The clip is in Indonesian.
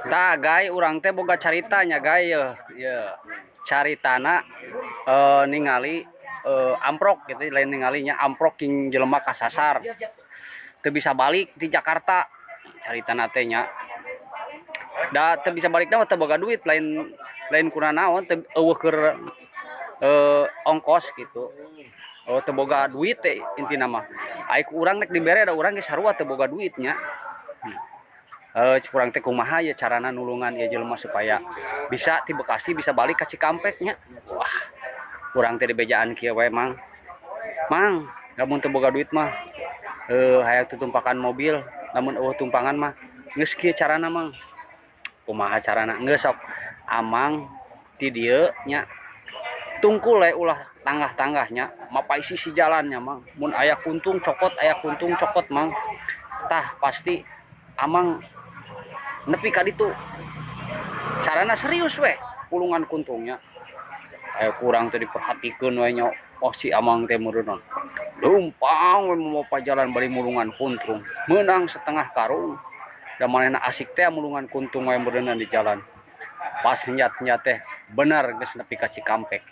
Tah gay urang teh boga caritanya gay ya. Caritana ningali amprok gitu lain ningalinya amprok king jelema kasasar. Teu bisa balik di Jakarta. Caritana teh nya. Da teu bisa balikna teu boga duit lain lain kuna naon teu eueuh keur ongkos gitu. Oh teu boga duit teh intina mah. Ai ku urang rek dibere da urang ge sarua teu boga duitnya. Kurang teh kumaha ya carana nulungan ya jelema supaya bisa ti Bekasi bisa balik ka Cikampek nya. Wah, kurang teh di bejaan kieu we Mang. Mang, lamun teu boga duit mah hayang tutumpakan mobil, lamun eueuh tumpangan mah geus kieu carana Mang. Kumaha carana? Geus sok amang ti dieu nya tungkul we ulah tanggah-tanggahnya mapaisi si jalannya Mang. Mun aya kuntung cokot Mang. Tah pasti amang nepi ka ditu carana serius we pulungan kuntungnya kurang teh diperhatikeun we nya oh si amang teh meureun lumpang we mopa jalan bari mulungan kuntung menang setengah karung da manehna asik teh mulungan kuntung we meureun di jalan pas nyat teh bener geus nepi ka Cikampek.